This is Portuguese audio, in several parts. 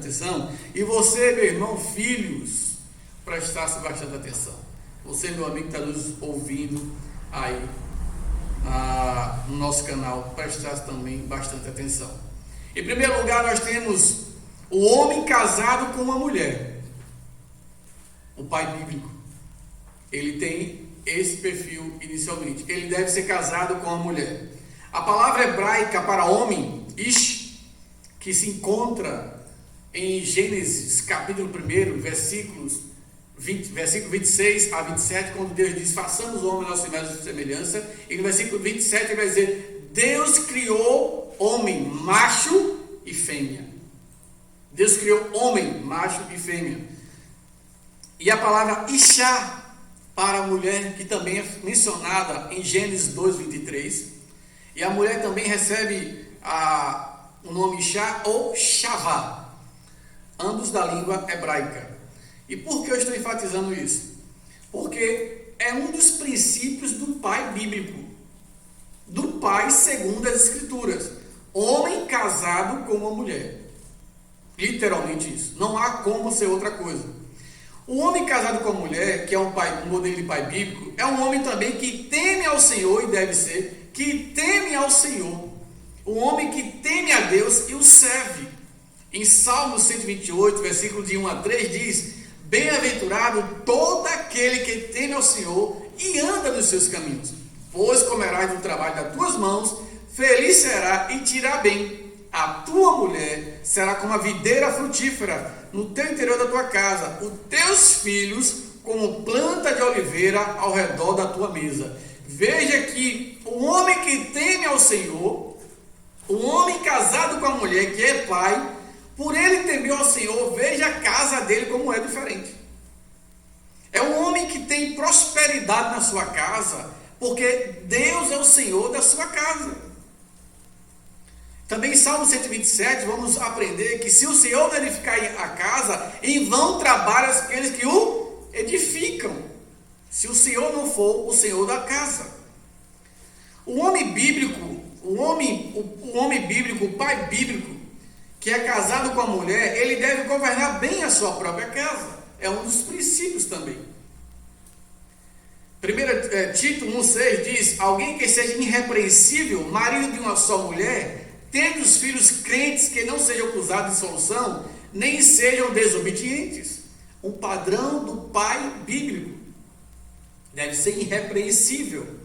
atenção. E você, meu irmão, filhos, prestasse bastante atenção. Você, meu amigo, que está nos ouvindo aí no nosso canal, prestasse também bastante atenção. Em primeiro lugar, nós temos o homem casado com uma mulher. O pai bíblico, ele tem esse perfil inicialmente. Ele deve ser casado com uma mulher. A palavra hebraica para homem, ish, que se encontra em Gênesis capítulo 1, versículo 26 a 27, quando Deus diz: façamos o homem a nossa imagem e semelhança. E no versículo 27 ele vai dizer: Deus criou homem, macho e fêmea. Deus criou homem, macho e fêmea. E a palavra Ishá para a mulher, que também é mencionada em Gênesis 2:23. E a mulher também recebe o nome Ishá ou Shavá, ambos da língua hebraica. E por que eu estou enfatizando isso? Porque é um dos princípios do pai bíblico, do pai segundo as Escrituras. Homem casado com uma mulher. Literalmente isso. Não há como ser outra coisa. O homem casado com a mulher, que é um modelo de pai bíblico, é um homem também que teme ao Senhor, e deve ser, que teme ao Senhor. Um homem que teme a Deus e o serve. Em Salmo 128, versículo de 1 a 3, diz: bem-aventurado todo aquele que teme ao Senhor e anda nos seus caminhos, pois comerás do trabalho das tuas mãos, feliz será e te irá bem. A tua mulher será como a videira frutífera no teu interior da tua casa, os teus filhos como planta de oliveira ao redor da tua mesa. Veja que o homem que teme ao Senhor, o homem casado com a mulher que é pai, por ele temer ao Senhor, veja a casa dele como é diferente. É um homem que tem prosperidade na sua casa, porque Deus é o Senhor da sua casa. Também em Salmo 127, vamos aprender que se o Senhor não edificar a casa, em vão trabalham aqueles que o edificam. Se o Senhor não for o Senhor da casa. O homem bíblico, o pai bíblico, que é casado com a mulher, ele deve governar bem a sua própria casa. É um dos princípios também. 1 Tito 1,6 diz: alguém que seja irrepreensível, marido de uma só mulher, tendo os filhos crentes que não sejam acusados de dissolução, nem sejam desobedientes. Um padrão do pai bíblico. Deve ser irrepreensível.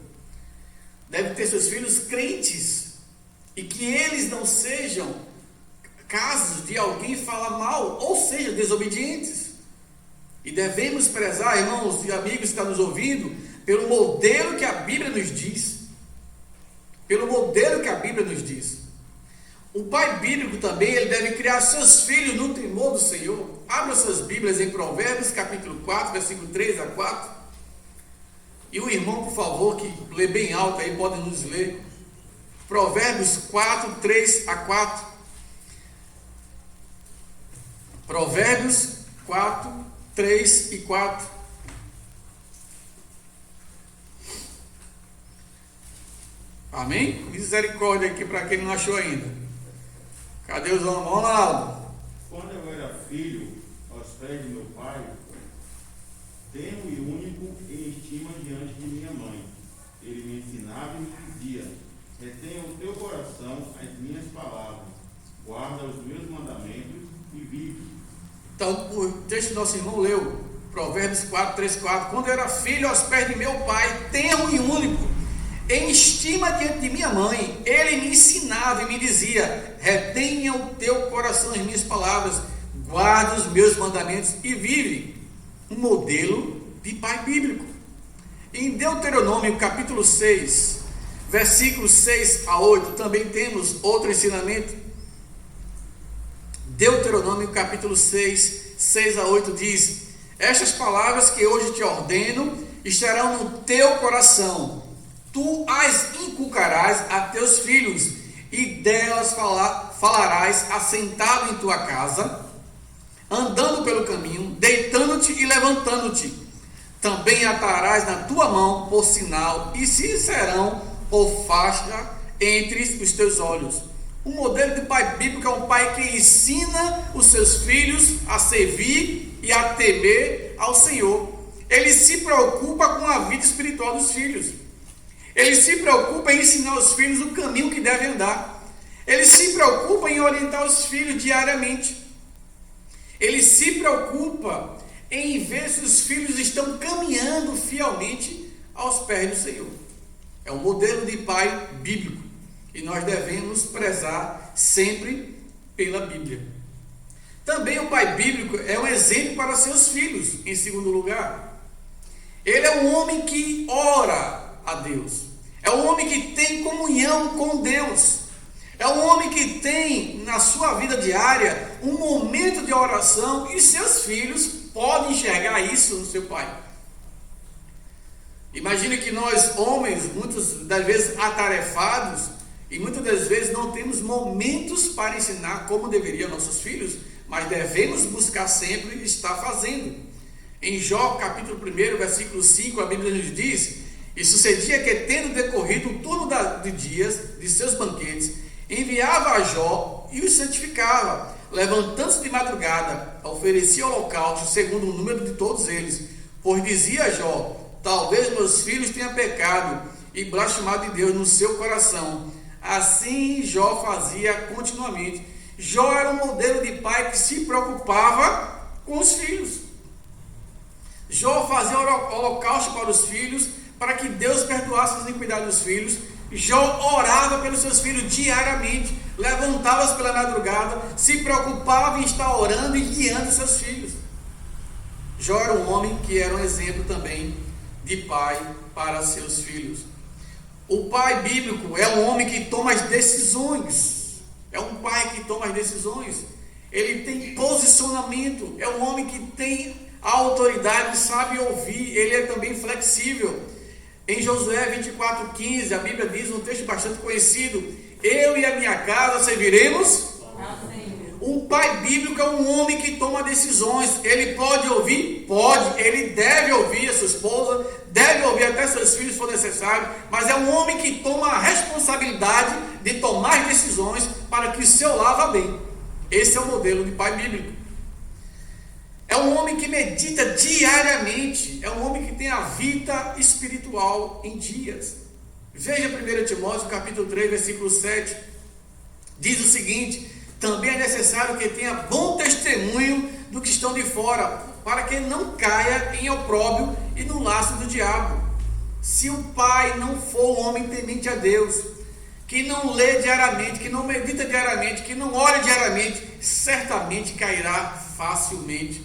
Deve ter seus filhos crentes. E que eles não sejam casos de alguém falar mal, ou seja, desobedientes. E devemos prezar, irmãos e amigos que estão nos ouvindo, pelo modelo que a Bíblia nos diz. Pelo modelo que a Bíblia nos diz. O pai bíblico também, ele deve criar seus filhos no temor do Senhor. Abra suas Bíblias em Provérbios, capítulo 4, versículo 3 a 4. E o irmão, por favor, que lê bem alto aí, pode nos ler. Provérbios 4, 3 a 4. Provérbios 4, 3 e 4. Amém? Misericórdia aqui para quem não achou ainda. Cadê os homens? Vamos lá, Aldo. Quando eu era filho, aos pés de meu pai, tenro e único em estima diante de minha mãe. Ele me ensinava e me dizia: retenha o teu coração as minhas palavras, guarda os meus mandamentos e vive. Então, o texto do nosso irmão leu, Provérbios 4, 3, 4. Quando eu era filho aos pés de meu pai, tenro e único, em estima diante de minha mãe, ele me ensinava e me dizia: retenha o teu coração as minhas palavras, guarda os meus mandamentos e vive. Um modelo de pai bíblico. Em Deuteronômio capítulo 6, versículos 6 a 8, também temos outro ensinamento. Deuteronômio capítulo 6, 6 a 8 diz: estas palavras que hoje te ordeno estarão no teu coração, tu as inculcarás a teus filhos, e delas falarás assentado em tua casa, andando pelo caminho, deitando-te e levantando-te. Também atarás na tua mão por sinal, e se serão por faixa entre os teus olhos. O modelo de pai bíblico é um pai que ensina os seus filhos a servir e a temer ao Senhor. Ele se preocupa com a vida espiritual dos filhos. Ele se preocupa em ensinar os filhos o caminho que devem andar. Ele se preocupa em orientar os filhos diariamente. Ele se preocupa em ver se os filhos estão caminhando fielmente aos pés do Senhor. É um modelo de pai bíblico e nós devemos prezar sempre pela Bíblia. Também o pai bíblico é um exemplo para seus filhos, em segundo lugar. Ele é um homem que ora a Deus. É um homem que tem comunhão com Deus. É um homem que tem na sua vida diária um momento de oração e seus filhos podem enxergar isso no seu pai. Imagine que nós, homens, muitas das vezes atarefados e muitas das vezes não temos momentos para ensinar como deveriam nossos filhos, mas devemos buscar sempre estar fazendo. Em Jó, capítulo 1, versículo 5, a Bíblia nos diz: e sucedia que, tendo decorrido o turno de dias de seus banquetes, enviava a Jó e os santificava, levantando-se de madrugada, oferecia holocausto segundo o número de todos eles, pois dizia Jó: talvez meus filhos tenham pecado e blasfemado de Deus no seu coração. Assim Jó fazia continuamente. Jó era um modelo de pai que se preocupava com os filhos. Jó fazia holocausto para os filhos, para que Deus perdoasse as iniquidades dos filhos. Jó orava pelos seus filhos diariamente, levantava-se pela madrugada, se preocupava em estar orando e guiando seus filhos. Jó era um homem que era um exemplo também de pai para seus filhos. O pai bíblico é um homem que toma as decisões. É um pai que toma as decisões. Ele tem posicionamento. É um homem que tem autoridade, sabe ouvir. Ele é também flexível. Em Josué 24:15, a Bíblia diz, um texto bastante conhecido: eu e a minha casa serviremos. Um pai bíblico é um homem que toma decisões. Ele pode ouvir? Pode. Ele deve ouvir a sua esposa, deve ouvir até seus filhos se for necessário, mas é um homem que toma a responsabilidade de tomar decisões para que o seu lar vá bem. Esse é o modelo de pai bíblico. É um homem que medita diariamente. É um homem que tem a vida espiritual em dias. Veja 1 Timóteo capítulo 3, versículo 7. Diz o seguinte: também é necessário que tenha bom testemunho do que estão de fora, para que não caia em opróbrio e no laço do diabo. Se o pai não for um homem temente a Deus, que não lê diariamente, que não medita diariamente, que não ora diariamente, certamente cairá facilmente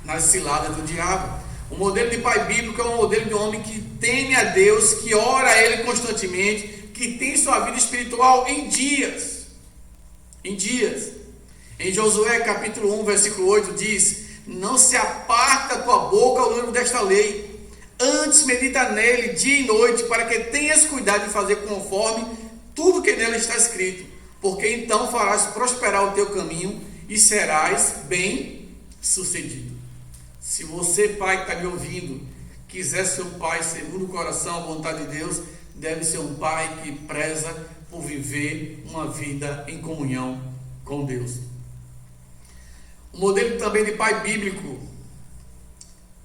nas ciladas do diabo. O modelo de pai bíblico é um modelo de homem que teme a Deus, que ora a Ele constantemente, que tem sua vida espiritual em dias. Em dias. Em Josué capítulo 1, versículo 8 diz: não se aparta da tua boca o livro desta lei, antes medita nele dia e noite, para que tenhas cuidado de fazer conforme tudo que nele está escrito, porque então farás prosperar o teu caminho e serás bem sucedido. Se você, pai que está me ouvindo, quiser ser um pai segundo o coração, a vontade de Deus, deve ser um pai que preza por viver uma vida em comunhão com Deus. O modelo também de pai bíblico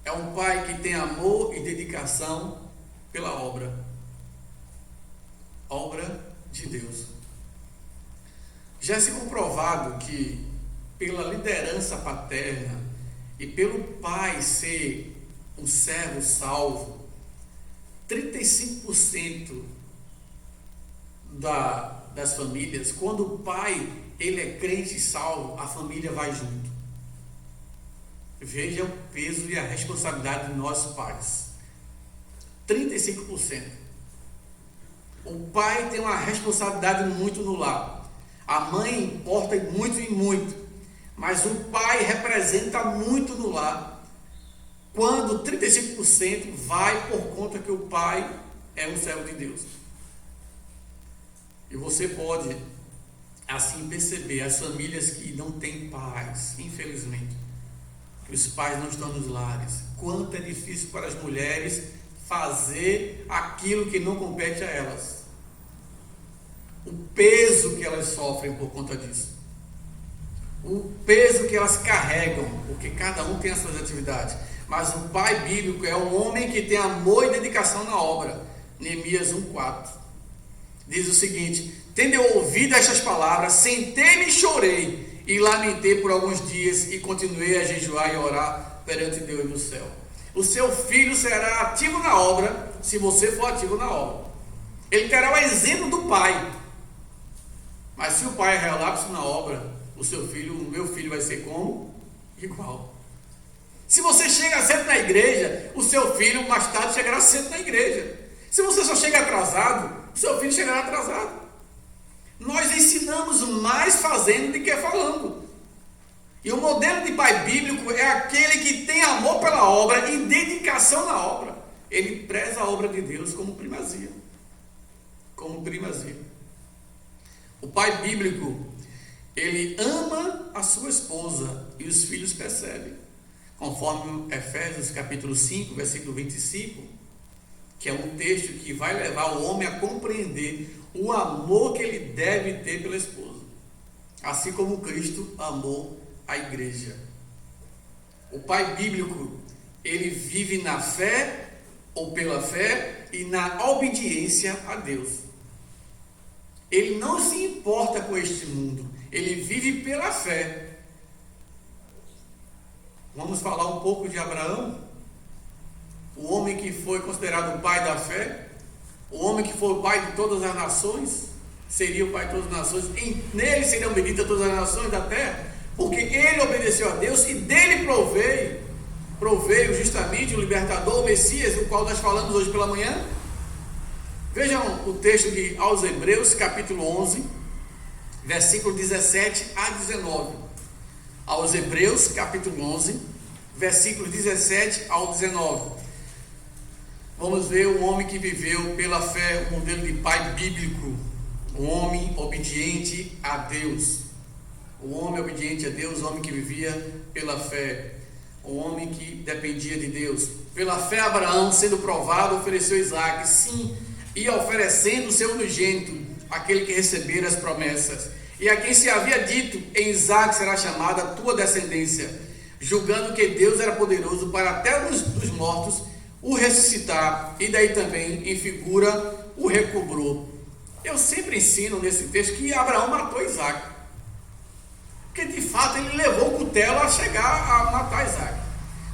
é um pai que tem amor e dedicação pela obra de Deus. Já se comprovado que pela liderança paterna e pelo pai ser um servo salvo, 35% das famílias, quando o pai ele é crente e salvo, a família vai junto. Veja o peso e a responsabilidade de nós pais. 35%. O pai tem uma responsabilidade muito no lar. A mãe importa muito e muito. Mas o pai representa muito no lar. Quando 35% vai por conta que o pai é um servo de Deus. E você pode assim perceber as famílias que não têm pais, infelizmente, que os pais não estão nos lares, quanto é difícil para as mulheres fazer aquilo que não compete a elas. o peso que elas sofrem por conta disso, o peso que elas carregam, porque cada um tem as suas atividades. Mas o pai bíblico é um homem que tem amor e dedicação na obra. Neemias 1,4 diz o seguinte: tendo eu ouvido estas palavras, sentei-me e chorei, e lamentei por alguns dias, e continuei a jejuar e orar perante Deus do céu. O seu filho será ativo na obra, se você for ativo na obra. Ele terá o exemplo do pai. Mas se o pai é relapso na obra, o seu filho, o meu filho, vai ser como? Igual. Se você chega cedo na igreja, o seu filho mais tarde chegará cedo na igreja. Se você só chega atrasado, o seu filho chegará atrasado. Nós ensinamos mais fazendo do que falando. E o modelo de pai bíblico é aquele que tem amor pela obra e dedicação na obra. Ele preza a obra de Deus como primazia. Como primazia. O pai bíblico, ele ama a sua esposa e os filhos percebem. Conforme Efésios capítulo 5, versículo 25, que é um texto que vai levar o homem a compreender o amor que ele deve ter pela esposa. Assim como Cristo amou a igreja. O pai bíblico, ele vive na fé ou pela fé e na obediência a Deus. Ele não se importa com este mundo, ele vive pela fé. Vamos falar um pouco de Abraão, o homem que foi considerado o pai da fé, o homem que foi o pai de todas as nações, seria o pai de todas as nações, nele seriam benditas todas as nações da terra, porque ele obedeceu a Deus e dele proveio justamente o libertador, o Messias, do qual nós falamos hoje pela manhã. Vejam o texto de aos Hebreus, capítulo 11, versículo 17 a 19. Aos Hebreus, capítulo 11, versículo 17 ao 19. Vamos ver o homem que viveu pela fé, o modelo de pai bíblico, um homem obediente a Deus. O homem obediente a Deus, o homem que vivia pela fé, o homem que dependia de Deus. Pela fé, Abraão, sendo provado, ofereceu Isaque, sim, e oferecendo o seu unigênito, aquele que recebera as promessas, e a quem se havia dito: em Isaque será chamada a tua descendência, julgando que Deus era poderoso para até dos mortos o ressuscitar, e daí também, em figura, o recobrou. Eu sempre ensino nesse texto que Abraão matou Isaque, porque de fato ele levou o cutelo a chegar a matar Isaque.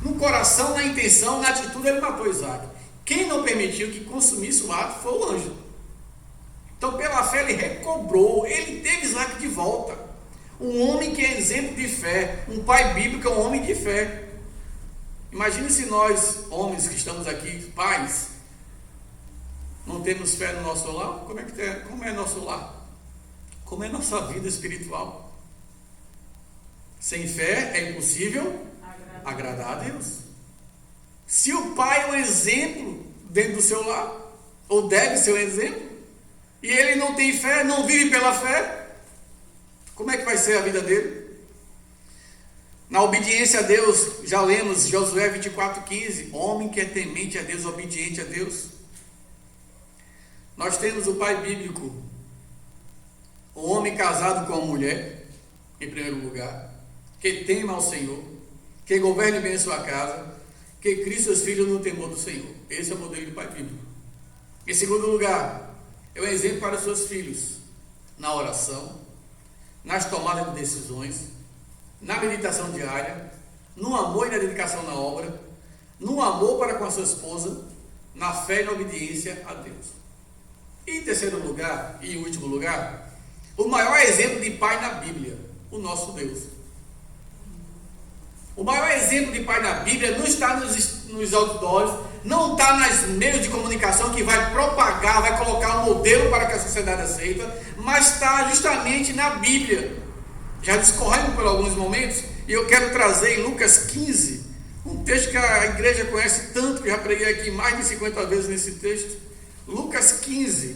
No coração, na intenção, na atitude, ele matou Isaque. Quem não permitiu que consumisse o ato foi o anjo. Então, pela fé, ele recobrou, ele teve Isaque de volta. Um homem que é exemplo de fé, um pai bíblico é um homem de fé. Imagine se nós, homens que estamos aqui, pais, não temos fé no nosso lar. Como é nosso lar? Como é nossa vida espiritual? Sem fé é impossível agradar a Deus. Se o pai é um exemplo dentro do seu lar, ou deve ser um exemplo, e ele não tem fé, não vive pela fé, como é que vai ser a vida dele? Na obediência a Deus, já lemos Josué 24,15, homem que é temente a Deus, obediente a Deus. Nós temos o pai bíblico, o homem casado com a mulher, em primeiro lugar, que tema ao Senhor, que governe bem a sua casa, que crie seus filhos no temor do Senhor. Esse é o modelo de pai bíblico. Em segundo lugar, é um exemplo para os seus filhos, na oração, nas tomadas de decisões, na meditação diária, no amor e na dedicação na obra, no amor para com a sua esposa, na fé e na obediência a Deus. E em terceiro lugar, e em último lugar, o maior exemplo de pai na Bíblia, o nosso Deus. O maior exemplo de pai na Bíblia não está nos outdoors, não está nos meios de comunicação que vai propagar, vai colocar um modelo para que a sociedade aceita, mas está justamente na Bíblia. Já discorremos por alguns momentos, e eu quero trazer em Lucas 15, um texto que a igreja conhece tanto, que já preguei aqui mais de 50 vezes nesse texto. Lucas 15,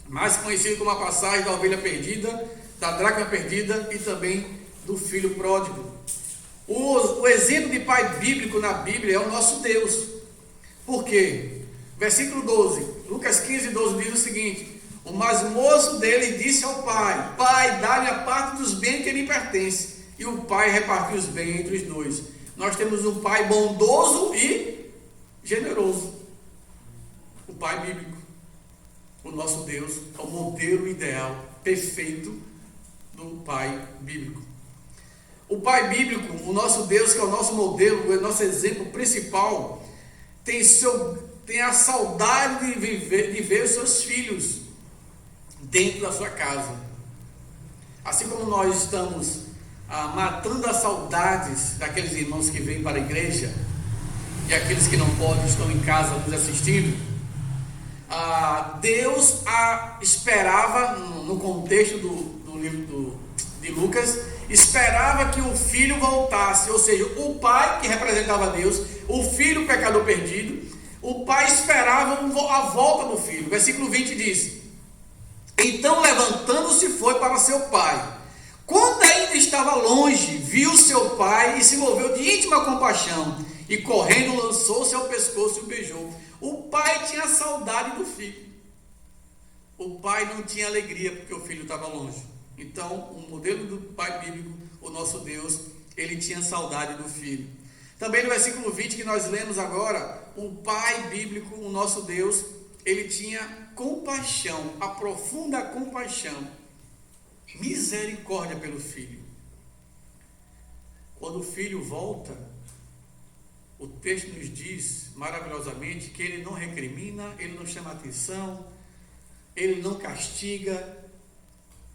mais conhecido como a passagem da ovelha perdida, da dracma perdida e também do filho pródigo. O exemplo de pai bíblico na Bíblia é o nosso Deus. Por quê? Versículo 12, Lucas 15, 12 diz o seguinte: O mais moço dele disse ao pai: Pai, dá-me a parte dos bens que lhe pertence. E o pai repartiu os bens entre os dois. Nós temos um pai bondoso e generoso. O pai bíblico. O nosso Deus é o modelo ideal, perfeito do pai bíblico. O pai bíblico, o nosso Deus, que é o nosso modelo, o nosso exemplo principal, tem a saudade de ver os seus filhos dentro da sua casa. Assim como nós estamos matando as saudades daqueles irmãos que vêm para a igreja e aqueles que não podem, estão em casa nos assistindo, Deus esperava, no contexto do livro de Lucas, esperava que o filho voltasse, ou seja, o pai que representava Deus, o filho pecador perdido, o pai esperava a volta do filho. Versículo 20 diz: Então levantando-se foi para seu pai. Quando ainda estava longe, viu seu pai e se moveu de íntima compaixão, e correndo lançou-se ao pescoço e o beijou. O pai tinha saudade do filho. O pai não tinha alegria porque o filho estava longe. Então, o modelo do pai bíblico, o nosso Deus, ele tinha saudade do filho. Também no versículo 20 que nós lemos agora, o pai bíblico, o nosso Deus, ele tinha compaixão, a profunda compaixão, misericórdia pelo filho. Quando o filho volta, o texto nos diz maravilhosamente que ele não recrimina, ele não chama atenção, ele não castiga,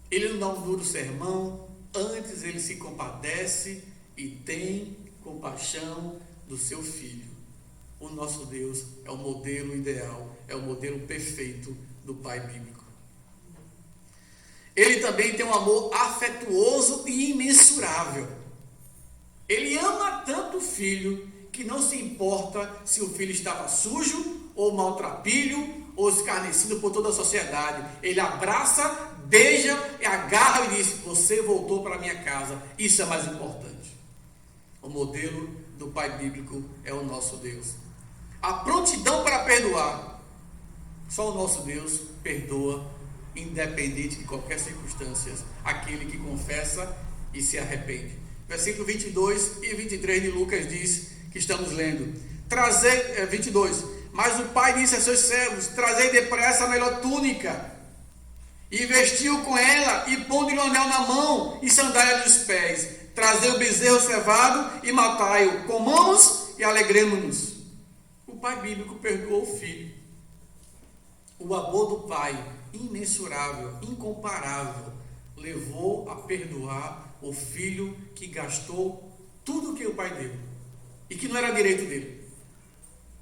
ele não dá um duro sermão, antes ele se compadece e tem compaixão do seu filho. O nosso Deus é o modelo ideal, é o modelo perfeito do pai bíblico. Ele também tem um amor afetuoso e imensurável. Ele ama tanto o filho que não se importa se o filho estava sujo ou maltrapilho ou escarnecido por toda a sociedade. Ele abraça, beija, agarra e diz: você voltou para a minha casa. Isso é mais importante. O modelo do pai bíblico é o nosso Deus. A prontidão para perdoar. Só o nosso Deus perdoa, independente de qualquer circunstância, aquele que confessa e se arrepende. Versículo 22 e 23 de Lucas diz, que estamos lendo, 22, mas o pai disse a seus servos: trazei depressa a melhor túnica, e vestiu com ela, e pondo-lhe um anel na mão, e sandália nos pés, trazei o bezerro cevado, e matai-o, comamos e alegremo-nos. O pai bíblico perdoou o filho. O amor do pai, imensurável, incomparável, levou a perdoar o filho que gastou tudo que o pai deu, e que não era direito dele,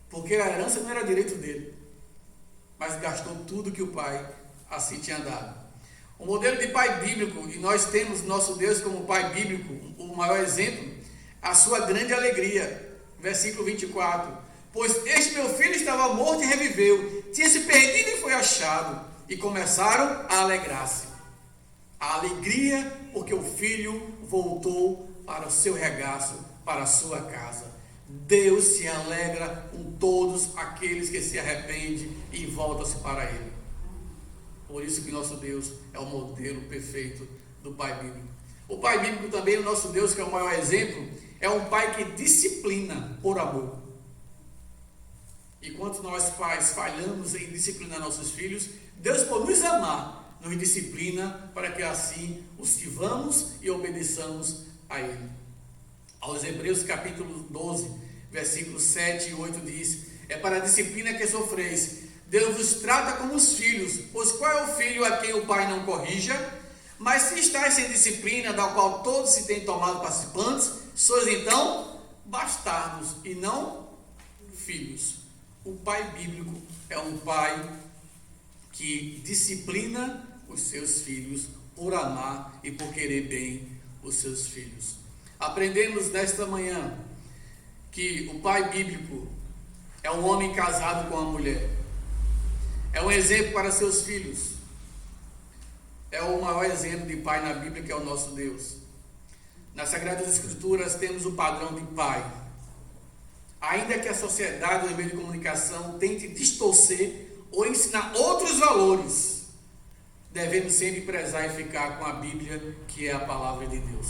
porque a herança não era direito dele, mas gastou tudo que o pai assim tinha dado. O modelo de pai bíblico, e nós temos nosso Deus como pai bíblico, o maior exemplo, a sua grande alegria. Versículo 24: pois este meu filho estava morto e reviveu, tinha se perdido e foi achado, e começaram a alegrar-se. A alegria porque o filho voltou para o seu regaço, para a sua casa. Deus se alegra com todos aqueles que se arrependem e voltam-se para Ele. Por isso que nosso Deus é o modelo perfeito do pai bíblico. O pai bíblico também, o nosso Deus, que é o maior exemplo, é um pai que disciplina por amor. E quando nós pais falhamos em disciplinar nossos filhos, Deus, por nos amar, nos disciplina para que assim os sirvamos e obedeçamos a Ele. Aos Hebreus capítulo 12, versículos 7 e 8 diz: é para a disciplina que sofreis, Deus vos trata como os filhos, pois qual é o filho a quem o pai não corrija? Mas se estáis sem disciplina, da qual todos se têm tomado participantes, sois então bastardos e não filhos. O pai bíblico é um pai que disciplina os seus filhos por amar e por querer bem os seus filhos. Aprendemos nesta manhã que o pai bíblico é um homem casado com uma mulher. É um exemplo para seus filhos. É o maior exemplo de pai na Bíblia, que é o nosso Deus. Nas Sagradas Escrituras temos o padrão de pai. Ainda que a sociedade, os meios de comunicação, tente distorcer ou ensinar outros valores, devemos sempre prezar e ficar com a Bíblia, que é a palavra de Deus.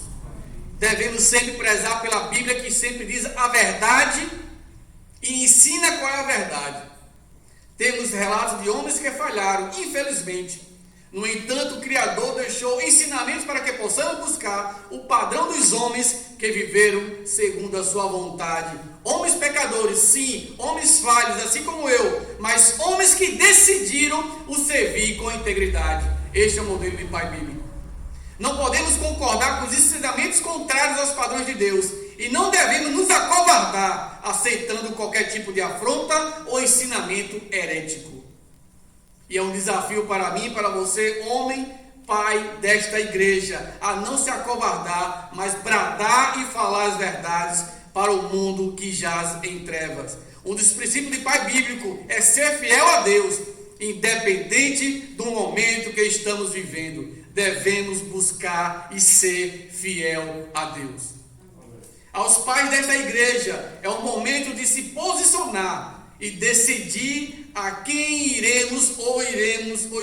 Devemos sempre prezar pela Bíblia, que sempre diz a verdade e ensina qual é a verdade. Temos relatos de homens que falharam, infelizmente. No entanto, o Criador deixou ensinamentos para que possamos buscar o padrão dos homens que viveram segundo a sua vontade. Homens pecadores, sim, homens falhos, assim como eu, mas homens que decidiram o servir com integridade. Este é o modelo de pai bíblico. Não podemos concordar com os ensinamentos contrários aos padrões de Deus e não devemos nos acovardar aceitando qualquer tipo de afronta ou ensinamento herético. E é um desafio para mim e para você, homem, pai desta igreja, a não se acovardar, mas bradar e falar as verdades para o mundo que jaz em trevas. Um dos princípios de pai bíblico é ser fiel a Deus, independente do momento que estamos vivendo. Devemos buscar e ser fiel a Deus. Aos pais desta igreja, é o momento de se posicionar e decidir a quem iremos ou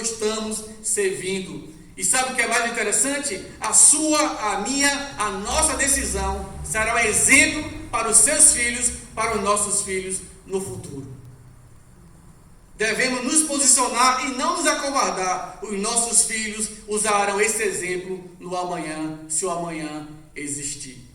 estamos servindo. E sabe o que é mais interessante? A sua, a minha, a nossa decisão será um exemplo para os seus filhos, para os nossos filhos no futuro. Devemos nos posicionar e não nos acovardar. Os nossos filhos usarão esse exemplo no amanhã, se o amanhã existir.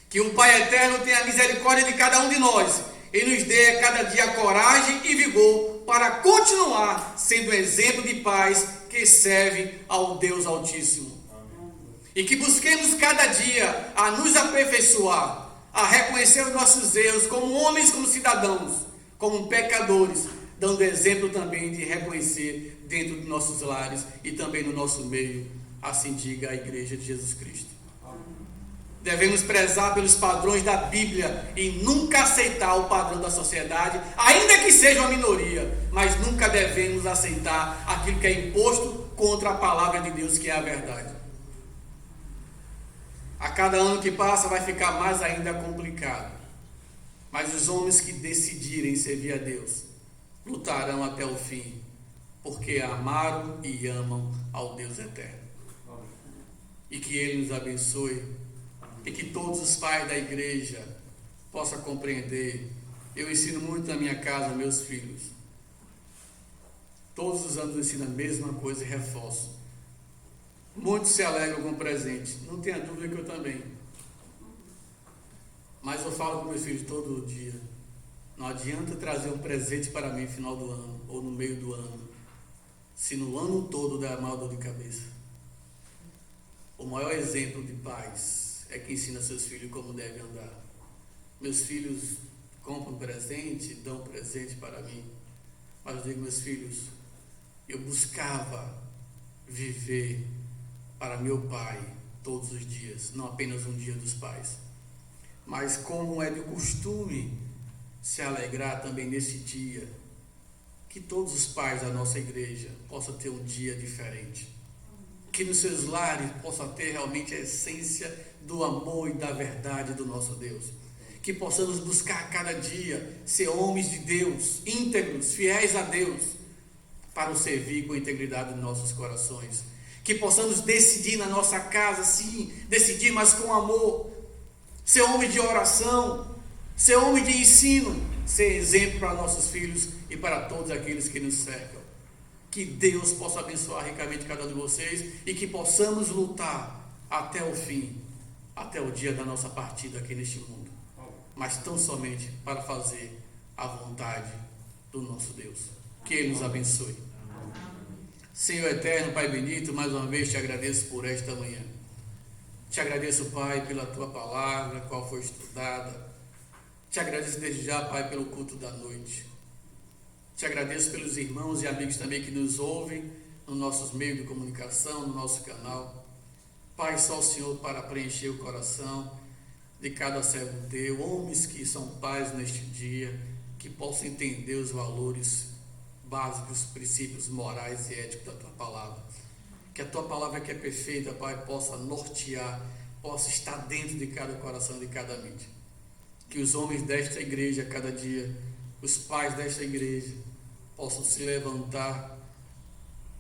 Que o Pai Eterno tenha misericórdia de cada um de nós e nos dê a cada dia coragem e vigor para continuar sendo exemplo de paz que serve ao Deus Altíssimo. Amém. E que busquemos cada dia a nos aperfeiçoar, a reconhecer os nossos erros como homens, como cidadãos, como pecadores, dando exemplo também de reconhecer dentro de nossos lares e também no nosso meio, assim diga a Igreja de Jesus Cristo. Devemos prezar pelos padrões da Bíblia e nunca aceitar o padrão da sociedade, ainda que seja uma minoria, mas nunca devemos aceitar aquilo que é imposto contra a palavra de Deus, que é a verdade. A cada ano que passa vai ficar mais ainda complicado, mas os homens que decidirem servir a Deus lutarão até o fim, porque amaram e amam ao Deus eterno. E que Ele nos abençoe. E que todos os pais da igreja possam compreender. Eu ensino muito na minha casa, meus filhos. Todos os anos eu ensino a mesma coisa e reforço. Muitos se alegram com o presente. Não tenha dúvida que eu também. Mas eu falo com meus filhos todo dia. Não adianta trazer um presente para mim no final do ano ou no meio do ano, se no ano todo der mal dor de cabeça. O maior exemplo de pais é que ensina seus filhos como devem andar. Meus filhos compram presente, dão presente para mim. Mas eu digo, meus filhos, eu buscava viver para meu pai todos os dias, não apenas um dia dos pais. Mas como é de costume se alegrar também nesse dia, que todos os pais da nossa igreja possam ter um dia diferente. Que nos seus lares possa ter realmente a essência do amor e da verdade do nosso Deus. Que possamos buscar cada dia ser homens de Deus, íntegros, fiéis a Deus, para o servir com integridade em nossos corações. Que possamos decidir na nossa casa, sim, decidir, mas com amor. Ser homem de oração, ser homem de ensino, ser exemplo para nossos filhos e para todos aqueles que nos cercam. Que Deus possa abençoar ricamente cada um de vocês e que possamos lutar até o fim, até o dia da nossa partida aqui neste mundo, mas tão somente para fazer a vontade do nosso Deus. Que Ele nos abençoe. Senhor eterno, Pai bendito, mais uma vez te agradeço por esta manhã. Te agradeço, Pai, pela tua palavra, a qual foi estudada. Te agradeço desde já, Pai, pelo culto da noite. Te agradeço pelos irmãos e amigos também que nos ouvem nos nossos meios de comunicação, no nosso canal. Pai, só o Senhor para preencher o coração de cada servo teu, homens que são pais neste dia, que possam entender os valores básicos, princípios morais e éticos da tua palavra. Que a tua palavra, que é perfeita, Pai, possa nortear, possa estar dentro de cada coração, de cada mente. Que os homens desta igreja, cada dia, os pais desta igreja, possam se levantar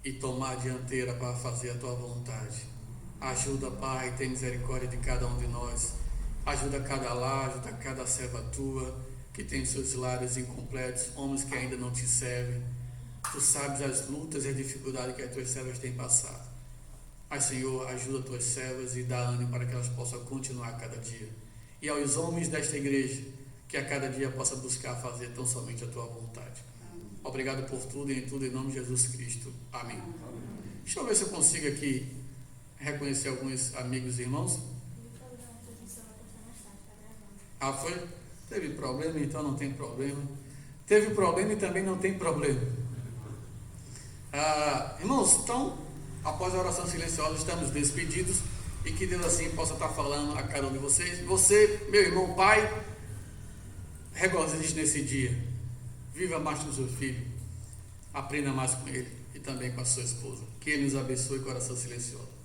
e tomar a dianteira para fazer a tua vontade. Ajuda, Pai, tem misericórdia de cada um de nós. Ajuda cada lar, ajuda cada serva tua, que tem seus lares incompletos, homens que ainda não te servem. Tu sabes as lutas e as dificuldades que as tuas servas têm passado. Mas, Senhor, ajuda as tuas servas e dá ânimo para que elas possam continuar cada dia. E aos homens desta igreja, que a cada dia possa buscar fazer tão somente a tua vontade. Obrigado por tudo e em tudo, em nome de Jesus Cristo. Amém. Deixa eu ver se eu consigo aqui reconhecer alguns amigos e irmãos. Ah, foi? Teve problema, então não tem problema. Teve problema e também não tem problema. Irmãos, então, após a oração silenciosa, estamos despedidos e que Deus assim possa estar falando a cada um de vocês. Você, meu irmão, pai, regozije nesse dia. Viva mais com o seu filho. Aprenda mais com ele e também com a sua esposa. Que ele nos abençoe com oração silenciosa.